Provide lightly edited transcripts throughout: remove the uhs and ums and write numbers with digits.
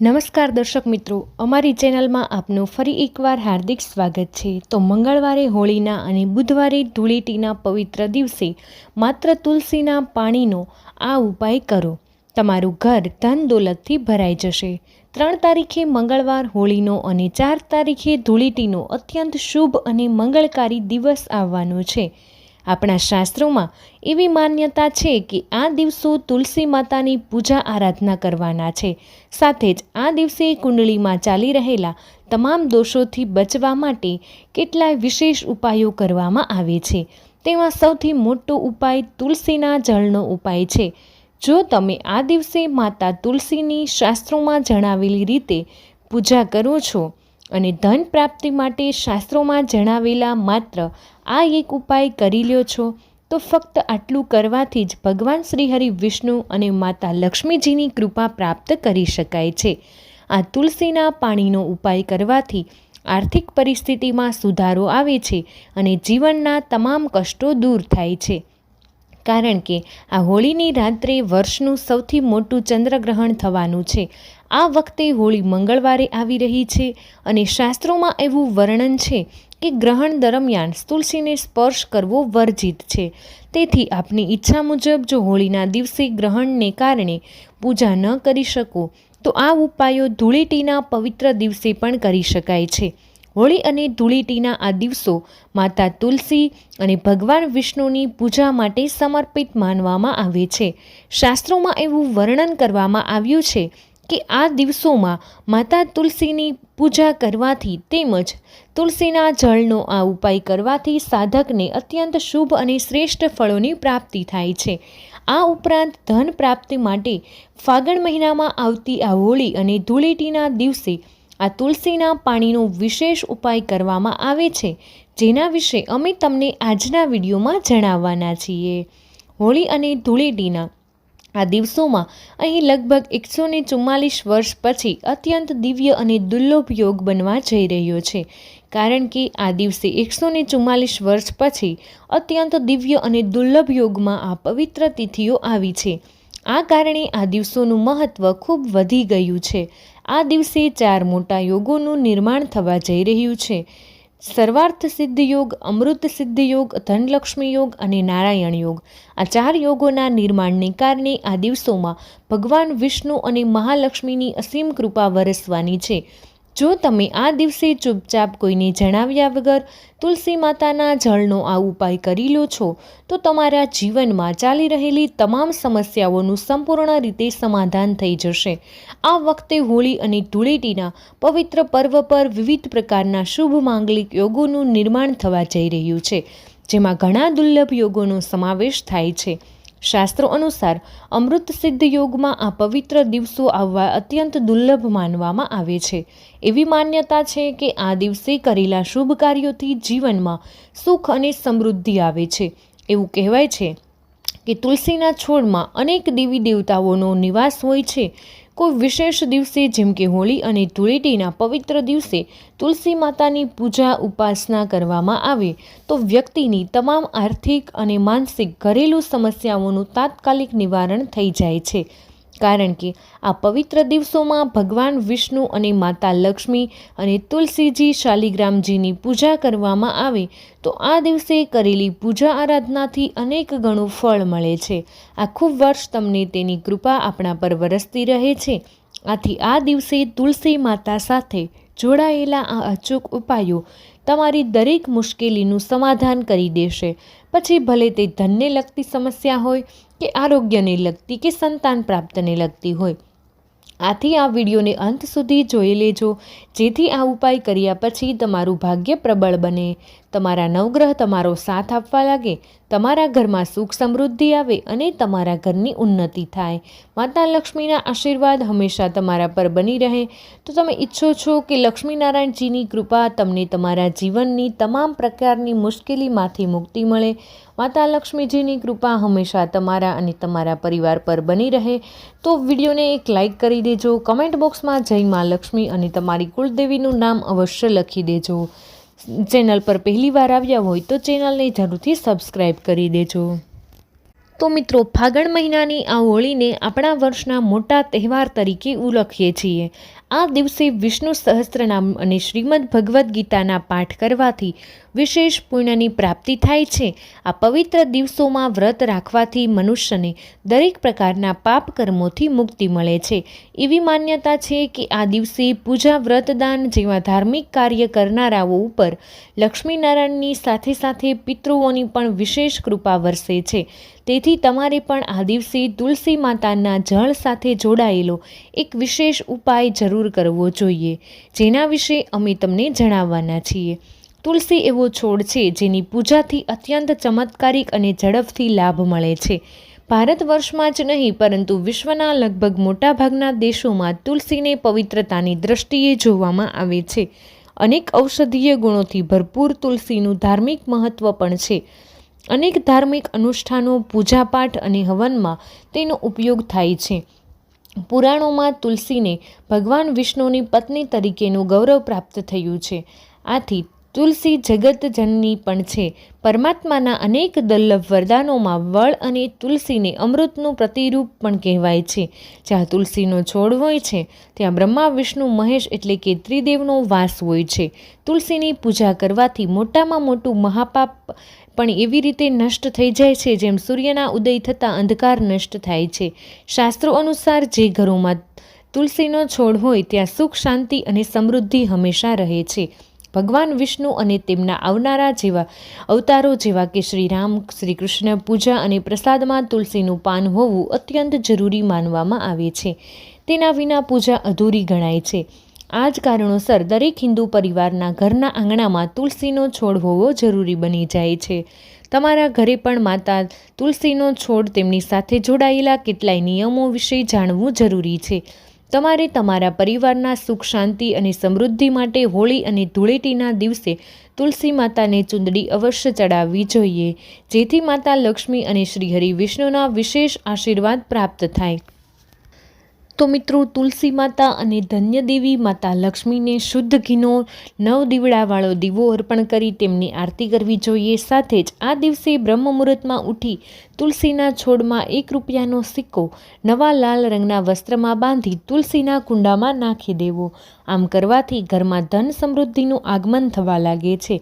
નમસ્કાર દર્શક મિત્રો, અમારી ચેનલમાં આપનું ફરી એકવાર હાર્દિક સ્વાગત છે। તો મંગળવારે હોળીના અને બુધવારે ધૂળેટીના પવિત્ર દિવસે માત્ર તુલસીના પાણીનો આ ઉપાય કરો, તમારું ઘર ધન દોલતથી ભરાઈ જશે। 3 તારીખે મંગળવાર હોળીનો અને 4 તારીખે ધૂળેટીનો અત્યંત શુભ અને મંગળકારી દિવસ આવવાનો છે। આપણા શાસ્ત્રોમાં એવી માન્યતા છે કે આ દિવસો તુલસી માતાની પૂજા આરાધના કરવાના છે। સાથે જ આ દિવસે કુંડળીમાં ચાલી રહેલા તમામ દોષોથી બચવા માટે કેટલાય વિશેષ ઉપાયો કરવામાં આવે છે। તેમાં સૌથી મોટો ઉપાય તુલસીના જળનો ઉપાય છે। જો તમે આ દિવસે માતા તુલસીની શાસ્ત્રોમાં જણાવેલી રીતે પૂજા કરો છો અને ધન પ્રાપ્તિ માટે શાસ્ત્રોમાં જણાવેલા માત્ર આ એક ઉપાય કરી લ્યો છો, તો ફક્ત આટલું કરવાથી જ ભગવાન શ્રી હરિ વિષ્ણુ અને માતા લક્ષ્મીજીની કૃપા પ્રાપ્ત કરી શકાય છે। આ તુલસીના પાણીનો ઉપાય કરવાથી આર્થિક પરિસ્થિતિમાં સુધારો આવે છે અને જીવનના તમામ કષ્ટો દૂર થાય છે। કારણ કે આ હોળીની રાત્રે વર્ષનું સૌથી મોટું ચંદ્રગ્રહણ થવાનું છે। આ વખતે હોળી મંગળવારે આવી રહી છે અને શાસ્ત્રોમાં એવું વર્ણન છે કે ગ્રહણ દરમિયાન તુલસીને સ્પર્શ કરવો વર્જિત છે। તેથી આપની ઈચ્છા મુજબ જો હોળીના દિવસે ગ્રહણને કારણે પૂજા ન કરી શકો તો આ ઉપાયો ધૂળેટીના પવિત્ર દિવસે પણ કરી શકાય છે। હોળી અને ધૂળેટીના આ દિવસો માતા તુલસી અને ભગવાન વિષ્ણુની પૂજા માટે સમર્પિત માનવામાં આવે છે। શાસ્ત્રોમાં એવું વર્ણન કરવામાં આવ્યું છે કે આ દિવસોમાં માતા તુલસીની પૂજા કરવાથી તેમજ તુલસીના જળનો આ ઉપાય કરવાથી સાધકને અત્યંત શુભ અને શ્રેષ્ઠ ફળોની પ્રાપ્તિ થાય છે। આ ઉપરાંત ધન પ્રાપ્તિ માટે ફાગણ મહિનામાં આવતી આ હોળી અને ધૂળેટીના દિવસે આ તુલસીના પાણીનો વિશેષ ઉપાય કરવામાં આવે છે, જેના વિશે અમે તમને આજના વિડીયોમાં જણાવવાના છીએ। હોળી અને ધૂળેટીના આ દિવસોમાં અહીં લગભગ 144 વર્ષ પછી અત્યંત દિવ્ય અને દુર્લભ યોગ બનવા જઈ રહ્યો છે। કારણ કે આ દિવસે 144 વર્ષ પછી અત્યંત દિવ્ય અને દુર્લભ યોગમાં આ પવિત્ર તિથિઓ આવી છે। આ કારણે આ દિવસોનું મહત્ત્વ ખૂબ વધી ગયું છે। આ દિવસે 4 મોટા યોગોનું નિર્માણ થવા જઈ રહ્યું છે। સર્વાર્થ સિદ્ધ યોગ, અમૃત સિદ્ધ યોગ, ધનલક્ષ્મી યોગ અને નારાયણ યોગ। આ 4 યોગોના નિર્માણને કારણે આ દિવસોમાં ભગવાન વિષ્ણુ અને મહાલક્ષ્મીની અસીમ કૃપા વરસવાની છે। જો તમે આ દિવસે ચૂપચાપ કોઈને જણાવ્યા વગર તુલસી માતાના જળનો આ ઉપાય કરી લો છો, તો તમારા જીવનમાં ચાલી રહેલી તમામ સમસ્યાઓનું સંપૂર્ણ રીતે સમાધાન થઈ જશે। આ વખતે હોળી અને ધૂળેટીના પવિત્ર પર્વ પર વિવિધ પ્રકારના શુભ માંગલિક યોગોનું નિર્માણ થવા જઈ રહ્યું છે, જેમાં ઘણા દુર્લભ યોગોનો સમાવેશ થાય છે। શાસ્ત્રો અનુસાર અમૃત સિદ્ધ યોગમાં આ પવિત્ર દિવસો આવવા અત્યંત દુર્લભ માનવામાં આવે છે। એવી માન્યતા છે કે આ દિવસે કરેલા શુભ કાર્યોથી જીવનમાં સુખ અને સમૃદ્ધિ આવે છે। એવું કહેવાય છે કે તુલસીના છોડમાં અનેક દેવી દેવતાઓનો નિવાસ હોય છે। કોઈ વિશેષ દિવસે જેમ કે હોળી અને ધૂળેટીના પવિત્ર દિવસે તુલસી માતાની પૂજા ઉપાસના કરવામાં આવે તો વ્યક્તિની તમામ આર્થિક અને માનસિક ઘરેલું સમસ્યાઓનું તાત્કાલિક નિવારણ થઈ જાય છે। કારણ કે આ પવિત્ર દિવસોમાં ભગવાન વિષ્ણુ અને માતા લક્ષ્મી અને તુલસીજી શાલિગ્રામજીની પૂજા કરવામાં આવે તો આ દિવસે કરેલી પૂજા આરાધનાથી અનેક ગણું ફળ મળે છે। આખું વર્ષ તમને તેની કૃપા આપણા પર વરસતી રહે છે। આથી આ દિવસે તુલસી માતા સાથે જોડાયેલા આ અચૂક ઉપાયો તમારી દરેક મુશ્કેલીનું સમાધાન કરી દેશે। પછી ભલે તે ધનને લગતી સમસ્યા હોય કે આરોગ્યને લગતી કે સંતાન પ્રાપ્તને લગતી હોય। આથી આ વિડીયોને અંત સુધી જોઈ લેજો, જેથી આ ઉપાય કર્યા પછી તમારું ભાગ્ય પ્રબળ બને, તમારા નવગ્રહ તમારો સાથ આપવા લાગે, તમારા ઘરમાં સુખ સમૃદ્ધિ આવે અને તમારા ઘરની ઉન્નતિ થાય। માતા લક્ષ્મીના આશીર્વાદ હંમેશા તમારા પર બની રહે। તો તમે ઈચ્છો છો કે લક્ષ્મીનારાયણજીની કૃપા તમને તમારા જીવનની તમામ પ્રકારની મુશ્કેલીમાંથી મુક્તિ મળે, માતા લક્ષ્મીજીની કૃપા હંમેશા તમારા અને તમારા પરિવાર પર બની રહે, તો વિડીયોને એક લાઇક કરી દેજો। કમેન્ટ બોક્સમાં જય મા લક્ષ્મી અને તમારી કુળદેવીનું નામ અવશ્ય લખી દેજો। ચેનલ પર પહેલી વાર આવ્યા હોય તો ચેનલને જરૂરથી સબસ્ક્રાઈબ કરી દેજો। તો મિત્રો, ફાગણ મહિનાની આ હોળીને આપણા વર્ષના મોટા તહેવાર તરીકે ઓળખીએ છીએ. આ દિવસે વિષ્ણુ સહસ્ત્રનામ અને શ્રીમદ ભગવદ્ ગીતાના પાઠ કરવાથી વિશેષ પુણ્યની પ્રાપ્તિ થાય છે. આ પવિત્ર દિવસોમાં વ્રત રાખવાથી મનુષ્યને દરેક પ્રકારના પાપ કર્મોથી મુક્તિ મળે છે. એવી માન્યતા છે કે આ દિવસે પૂજા, વ્રતદાન જેવા ધાર્મિક કાર્ય કરનારાઓ ઉપર લક્ષ્મીનારાયણની સાથે સાથે પિતૃઓની પણ વિશેષ કૃપા વરસે છે. તેથી તમારે પણ આ દિવસે તુલસી માતાના જળ સાથે જોડાયેલો એક વિશેષ ઉપાય જરૂર કરવો જોઈએ, જેના વિશે અમે તમને જણાવવાના છીએ. તુલસી એવો છોડ છે જેની પૂજાથી અત્યંત ચમત્કારિક અને ઝડપથી લાભ મળે છે. ભારત વર્ષમાં જ નહીં પરંતુ વિશ્વના લગભગ મોટાભાગના દેશોમાં તુલસીને પવિત્રતાની દ્રષ્ટિએ જોવામાં આવે છે. અનેક ઔષધીય ગુણોથી ભરપૂર તુલસીનું ધાર્મિક મહત્વ પણ છે. અનેક ધાર્મિક અનુષ્ઠાનો, પૂજાપાઠ અને હવનમાં તેનો ઉપયોગ થાય છે. પુરાણોમાં તુલસીને ભગવાન વિષ્ણુની પત્ની તરીકેનું ગૌરવ પ્રાપ્ત થયું છે. આથી તુલસી જગતજનની પણ છે. પરમાત્માના અનેક દુર્લભ વરદાનોમાં વડ અને તુલસીને અમૃતનું પ્રતિરૂપ પણ કહેવાય છે. જ્યાં તુલસીનો છોડ હોય છે ત્યાં બ્રહ્મા, વિષ્ણુ, મહેશ એટલે કે ત્રિદેવનો વાસ હોય છે. તુલસીની પૂજા કરવાથી મોટામાં મોટું મહાપાપ પણ એવી રીતે નષ્ટ થઈ જાય છે જેમ સૂર્યના ઉદય થતાં અંધકાર નષ્ટ થાય છે. શાસ્ત્રો અનુસાર જે ઘરોમાં તુલસીનો છોડ હોય ત્યાં સુખ, શાંતિ અને સમૃદ્ધિ હંમેશા રહે છે. ભગવાન વિષ્ણુ અને તેમના આવનારા જેવા અવતારો જેવા કે શ્રી રામ, શ્રી કૃષ્ણ પૂજા અને પ્રસાદમાં તુલસીનું પાન હોવું અત્યંત જરૂરી માનવામાં આવે છે. તેના વિના પૂજા અધૂરી ગણાય છે. આ જ કારણોસર દરેક હિન્દુ પરિવારના ઘરના આંગણામાં તુલસીનો છોડ હોવો જરૂરી બની જાય છે. તમારા ઘરે પણ માતા તુલસીનો છોડ, તેમની સાથે જોડાયેલા કેટલાય નિયમો વિશે જાણવું જરૂરી છે. તમારે તમારા પરિવારના સુખ, શાંતિ અને સમૃદ્ધિ માટે હોળી અને ધૂળેટીના દિવસે તુલસી માતાને ચૂંદડી અવશ્ય ચડાવવી જોઈએ, જેથી માતા લક્ષ્મી અને શ્રીહરિ વિષ્ણુના વિશેષ આશીર્વાદ પ્રાપ્ત થાય. તો મિત્રો, તુલસી માતા અને ધન્યદેવી માતા લક્ષ્મીને શુદ્ધ ઘીનો 9 દીવડાવાળો દીવો અર્પણ કરી તેમની આરતી કરવી જોઈએ. સાથે જ આ દિવસે બ્રહ્મ મુહૂર્તમાં ઉઠી તુલસીના છોડમાં 1 રૂપિયાનો સિક્કો નવા લાલ રંગના વસ્ત્રમાં બાંધી તુલસીના કુંડામાં નાખી દેવો. આમ કરવાથી ઘરમાં ધન સમૃદ્ધિનું આગમન થવા લાગે છે.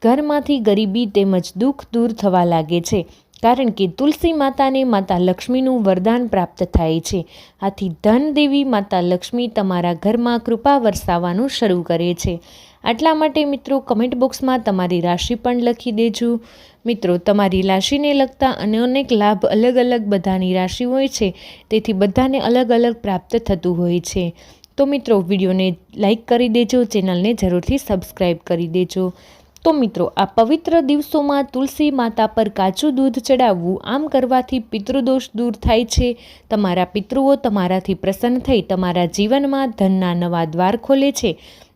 ઘરમાંથી ગરીબી તેમજ દુઃખ દૂર થવા લાગે છે. કારણ કે તુલસી માતાને માતા લક્ષ્મીનું વરદાન પ્રાપ્ત થાય છે. આથી ધનદેવી માતા લક્ષ્મી તમારા ઘરમાં કૃપા વરસાવવાનું શરૂ કરે છે. આટલા માટે મિત્રો, કમેન્ટ બોક્સમાં તમારી રાશિ પણ લખી દેજો. મિત્રો, તમારી રાશિને લગતા અનેક લાભ અલગ અલગ બધાની રાશિ હોય છે, તેથી બધાને અલગ અલગ પ્રાપ્ત થતું હોય છે. તો મિત્રો, વિડીયોને લાઈક કરી દેજો, ચેનલને જરૂરથી સબસ્ક્રાઈબ કરી દેજો. તો મિત્રો, આ પવિત્ર દિવસોમાં તુલસી માતા પર કાચું દૂધ ચડાવવું, આમ કરવાથી પિતૃદોષ દૂર થાય છે. તમારા પિતૃઓ તમારાથી પ્રસન્ન થઈ તમારા જીવનમાં ધનના નવા દ્વાર ખોલે છે,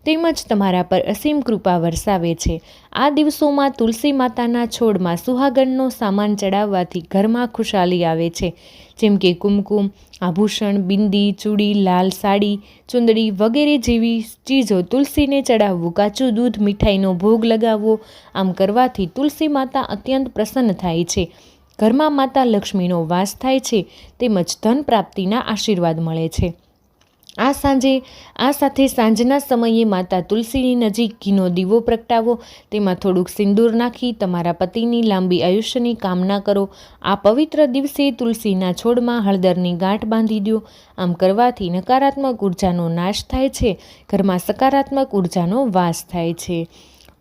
તેમજ તમારા પર અસીમ કૃપા વરસાવે છે. આ દિવસોમાં તુલસી માતાના છોડમાં સુહાગનનો સામાન ચડાવવાથી ઘરમાં ખુશાલી આવે છે. જેમ કે કુમકુમ, આભૂષણ, બિંદી, ચૂડી, લાલ સાડી, ચુંદડી વગેરે જેવી ચીજો તુલસીને ચડાવવું, કાચું દૂધ, મીઠાઈનો ભોગ લગાવવો. આમ કરવાથી તુલસી માતા અત્યંત પ્રસન્ન થાય છે. ઘરમાં માતા લક્ષ્મીનો વાસ થાય છે, તેમજ ધન પ્રાપ્તિના આશીર્વાદ મળે છે. આ સાથે સાંજના સમયે માતા તુલસીની નજીક ઘીનો દીવો પ્રગટાવો. તેમાં થોડુંક સિંદૂર નાખી તમારા પતિની લાંબી આયુષ્યની કામના કરો. આ પવિત્ર દિવસે તુલસીના છોડમાં હળદરની ગાંઠ બાંધી દો. આમ કરવાથી નકારાત્મક ઉર્જાનો નાશ થાય છે. ઘરમાં સકારાત્મક ઉર્જાનો વાસ થાય છે.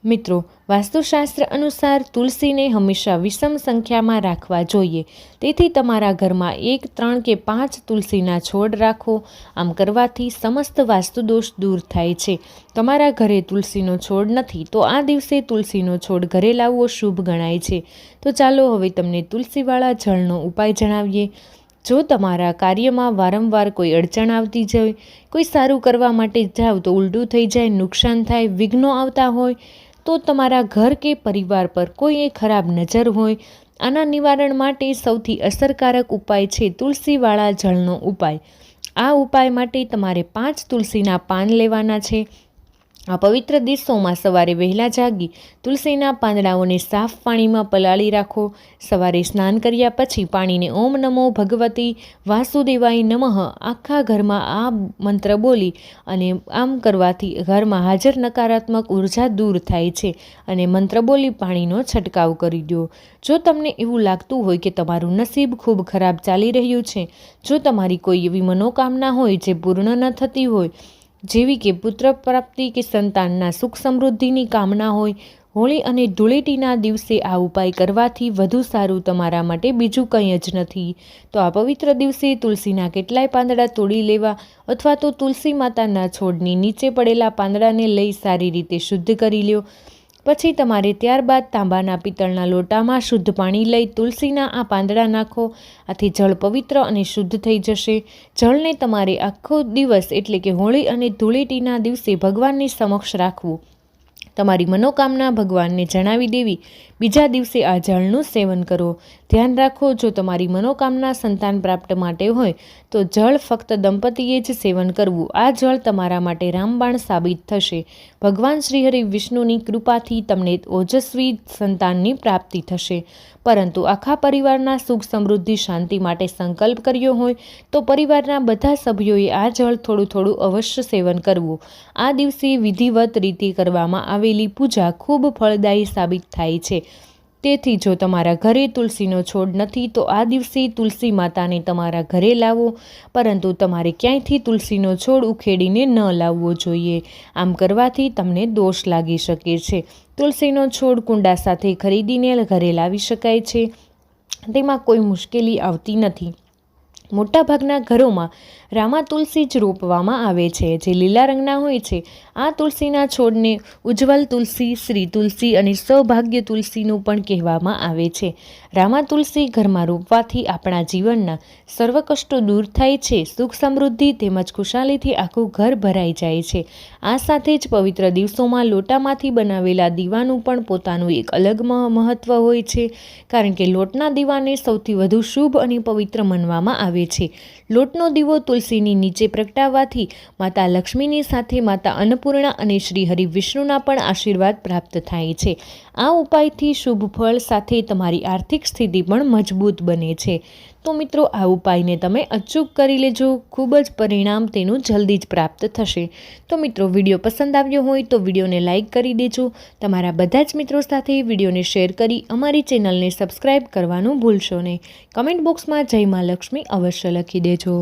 મિત્રો, વાસ્તુશાસ્ત્ર અનુસાર તુલસીને હંમેશા વિષમ સંખ્યામાં રાખવા જોઈએ. તેથી તમારા ઘરમાં 1, 3 કે 5 તુલસીના છોડ રાખો. આમ કરવાથી સમસ્ત વાસ્તુદોષ દૂર થાય છે. તમારા ઘરે તુલસીનો છોડ નથી તો આ દિવસે તુલસીનો છોડ ઘરે લાવવો શુભ ગણાય છે. તો ચાલો હવે તમને તુલસીવાળા જળનો ઉપાય જણાવીએ. જો તમારા કાર્યમાં વારંવાર કોઈ અડચણ આવતી જાય, કોઈ સારું કરવા માટે જાઓ તો ઉલટું થઈ જાય, નુકસાન થાય, વિઘ્નો આવતા હોય, તો તમારા ઘર કે પરિવાર પર કોઈ ખરાબ નજર હોય, આના નિવારણ માટે સૌથી અસરકારક ઉપાય છે તુલસીવાળા જળનો ઉપાય. આ ઉપાય માટે તમારે 5 તુલસીના પાન લેવાના છે. આ પવિત્ર દિવસોમાં સવારે વહેલા જાગી તુલસીના પાંદડાઓને સાફ પાણીમાં પલાળી રાખો. સવારે સ્નાન કર્યા પછી પાણીને ઓમ નમો ભગવતી વાસુદેવાય નમઃ આખા ઘરમાં આ મંત્ર બોલી અને આમ કરવાથી ઘરમાં હાજર નકારાત્મક ઉર્જા દૂર થાય છે અને મંત્ર બોલી પાણીનો છંટકાવ કરી દો. જો તમને એવું લાગતું હોય કે તમારું નસીબ ખૂબ ખરાબ ચાલી રહ્યું છે, જો તમારી કોઈ એવી મનોકામના હોય જે પૂર્ણ ન થતી હોય, જેવી કે પુત્ર પ્રાપ્તિ કે સંતાનના સુખ સમૃદ્ધિની કામના હોય, હોળી અને ધૂળેટીના દિવસે આ ઉપાય કરવાથી વધુ સારું તમારા માટે બીજું કંઈ જ નથી. તો આ પવિત્ર દિવસે તુલસીના કેટલાય પાંદડા તોડી લેવા અથવા તો તુલસી માતાના છોડની નીચે પડેલા પાંદડાને લઈ સારી રીતે શુદ્ધ કરી લ્યો. પછી તમારે ત્યારબાદ તાંબાના પિત્તળના લોટામાં શુદ્ધ પાણી લઈ તુલસીના આ પાંદડા નાખો. આથી જળ પવિત્ર અને શુદ્ધ થઈ જશે. જળને તમારે આખો દિવસ એટલે કે હોળી અને ધૂળેટીના દિવસે ભગવાનની સમક્ષ રાખવું. તમારી મનોકામના ભગવાનને જણાવી દેવી. બીજા દિવસે આ જળનું સેવન કરો. ધ્યાન રાખો, જો તમારી મનોકામના સંતાન પ્રાપ્ત માટે હોય તો જળ ફક્ત દંપતીએ જ સેવન કરવું. આ જળ તમારા માટે રામબાણ સાબિત થશે. ભગવાન શ્રીહરિ વિષ્ણુની કૃપાથી તમને ઓજસ્વી સંતાનની પ્રાપ્તિ થશે. પરંતુ આખા પરિવારના સુખ સમૃદ્ધિ શાંતિ માટે સંકલ્પ કર્યો હોય તો પરિવારના બધા સભ્યોએ આ જળ થોડું થોડું અવશ્ય સેવન કરવું. આ દિવસે વિધિવત રીતે કરવામાં આવેલી પૂજા ખૂબ ફળદાયી સાબિત થાય છે. તેથી જો તમારા ઘરે તુલસીનો છોડ નથી તો આ દિવસે તુલસી માતાને તમારા ઘરે લાવો, પરંતુ તમારે ક્યાંયથી તુલસીનો છોડ ઉખેડીને ન લાવવો જોઈએ. આમ કરવાથી તમને દોષ લાગી શકે છે. તુલસીનો છોડ કુંડા સાથે ખરીદીને ઘરે લાવી શકાય છે. તેમાં કોઈ મુશ્કેલી આવતી નથી. મોટાભાગના ઘરોમાં રામા તુલસી જ રોપવામાં આવે છે, જે લીલા રંગના હોય છે. આ તુલસીના છોડને ઉજ્જવલ તુલસી, શ્રી તુલસી અને સૌભાગ્ય તુલસીનું પણ કહેવામાં આવે છે. રામા તુલસી ઘરમાં રોપવાથી આપણા જીવનના સર્વ કષ્ટો દૂર થાય છે. સુખ સમૃદ્ધિ તેમજ ખુશાલીથી આખું ઘર ભરાઈ જાય છે. આ સાથે જ પવિત્ર દિવસોમાં લોટામાંથી બનાવેલા દીવાનું પણ પોતાનું એક અલગ મહત્વ હોય છે, કારણ કે લોટના દીવાને સૌથી વધુ શુભ અને પવિત્ર માનવામાં આવે છે. લોટનો દીવો તુલસીની નીચે પ્રગટાવવાથી માતા લક્ષ્મીની સાથે માતા અન્નપૂર્ણા અને શ્રી હરિ વિષ્ણુના પણ આશીર્વાદ પ્રાપ્ત થાય છે. આ ઉપાયથી શુભ ફળ સાથે તમારી આર્થિક સ્થિતિ પણ મજબૂત બને છે. તો મિત્રો, આ ઉપાયને તમે અચૂક કરી લેજો. ખૂબ જ પરિણામ તેનું જલ્દી જ પ્રાપ્ત થશે. તો મિત્રો, વિડીયો પસંદ આવ્યો હોય તો વિડીયોને લાઇક કરી દેજો. તમારા બધા જ મિત્રો સાથે વિડીયોને શેર કરી અમારી ચેનલને સબસ્ક્રાઈબ કરવાનું ભૂલશો નહીં. કમેન્ટ બોક્સમાં જય મા લક્ષ્મી અવશ્ય લખી દેજો.